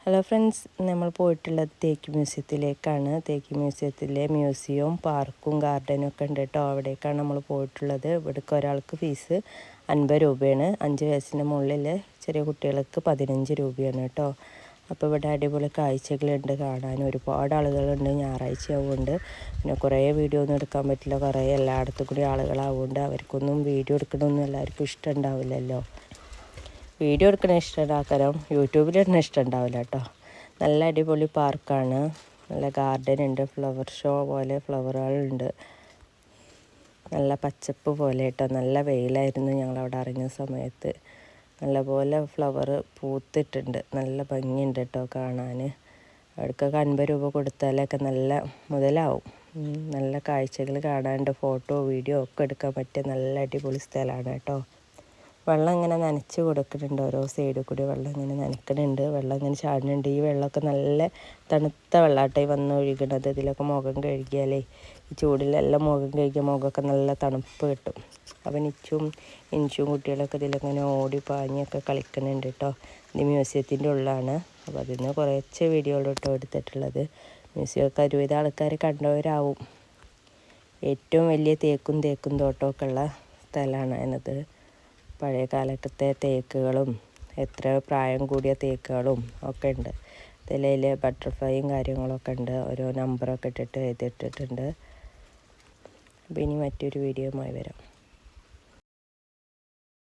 Hello friends, നമ്മൾ പോയിട്ടുള്ളത് തേക്ക് മ്യൂസിയത്തിലേക്കാണ്. തേക്ക് മ്യൂസിയത്തിലെ മ്യൂസിയവും പാർക്കും ഗാർഡനും ഒക്കെ ഉണ്ട് കേട്ടോ. അവിടേക്കാണ് നമ്മൾ പോയിട്ടുള്ളത്. ഇവിടേക്ക് ഒരാൾക്ക് ഫീസ് 50 രൂപയാണ്. 5 വയസ്സിന് മുകളിൽ ചെറിയ കുട്ടികൾക്ക് 15 രൂപയാണ് കേട്ടോ. അപ്പോൾ ഇവിടെ അടിപൊളി കാഴ്ചകളുണ്ട് കാണാൻ. ഒരുപാട് ആളുകളുണ്ട്. ഞായറാഴ്ച ആവുകൊണ്ട് പിന്നെ കുറേ വീഡിയോ ഒന്നും എടുക്കാൻ പറ്റില്ല. കുറേ എല്ലായിടത്തും കൂടി ആളുകളാവുകൊണ്ട് അവർക്കൊന്നും വീഡിയോ എടുക്കണമെന്നും എല്ലാവർക്കും ഇഷ്ടമുണ്ടാവില്ലല്ലോ. വീഡിയോ എടുക്കണ ഇഷ്ടമുണ്ടാക്കണം, യൂട്യൂബിൽ ഇടുന്ന ഇഷ്ടമുണ്ടാവില്ല കേട്ടോ. നല്ല അടിപൊളി പാർക്കാണ്. നല്ല ഗാർഡൻ ഉണ്ട്. ഫ്ലവർ ഷോ പോലെ ഫ്ലവറുകളുണ്ട്. നല്ല പച്ചപ്പ് പോലെ കേട്ടോ. നല്ല വെയിലായിരുന്നു ഞങ്ങളവിടെ ഇറങ്ങിയ സമയത്ത്. നല്ലപോലെ ഫ്ലവർ പൂത്തിട്ടുണ്ട്. നല്ല ഭംഗിയുണ്ട് കേട്ടോ കാണാൻ. അവിടേക്കൊക്കെ 50 രൂപ കൊടുത്താലൊക്കെ നല്ല മുതലാവും. നല്ല കാഴ്ചകൾ കാണാനുണ്ട്. ഫോട്ടോ വീഡിയോ ഒക്കെ എടുക്കാൻ പറ്റിയ നല്ല അടിപൊളി സ്ഥലമാണ് കേട്ടോ. വെള്ളം ഇങ്ങനെ നനച്ച് കൊടുക്കുന്നുണ്ട്. ഓരോ സൈഡിൽ കൂടി വെള്ളം ഇങ്ങനെ നനയ്ക്കുന്നുണ്ട്. വെള്ളം ഇങ്ങനെ ചാടുന്നുണ്ട്. ഈ വെള്ളമൊക്കെ നല്ല തണുത്ത വെള്ളമായിട്ടായി വന്ന് ഒഴുകണത്. ഇതിലൊക്കെ മുഖം കഴുകിയാലേ ഈ ചൂടിലെല്ലാം മുഖം കഴുകിയ മുഖമൊക്കെ നല്ല തണുപ്പ് കിട്ടും. അപ്പം ഇഞ്ചും കുട്ടികളൊക്കെ ഇതിലങ്ങനെ ഓടി പാഞ്ഞൊക്കെ കളിക്കുന്നുണ്ട് കേട്ടോ. ഇത് മ്യൂസിയത്തിൻ്റെ ഉള്ളിലാണ്. അപ്പോൾ അതിൽ നിന്ന് കുറച്ച് വീഡിയോകൾ കേട്ടോ എടുത്തിട്ടുള്ളത്. മ്യൂസിയമൊക്കെ ഒരുവിധ ആൾക്കാർ കണ്ടവരാവും. ഏറ്റവും വലിയ തേക്കും തോട്ടമൊക്കെ ഉള്ള സ്ഥലമാണ് അതിനകത്ത്. പഴയ കാലത്തെ തേക്കുകളും എത്ര പ്രായം കൂടിയ തേക്കുകളും ഒക്കെ ഉണ്ട്. ഇതിൽ ബട്ടർഫ്ലൈയും കാര്യങ്ങളൊക്കെ ഉണ്ട്. ഓരോ നമ്പറൊക്കെ ഇട്ടിട്ട് എഴുതിയിട്ടിട്ടുണ്ട്. അപ്പോൾ ഇനി മറ്റൊരു വീഡിയോയുമായി വരാം.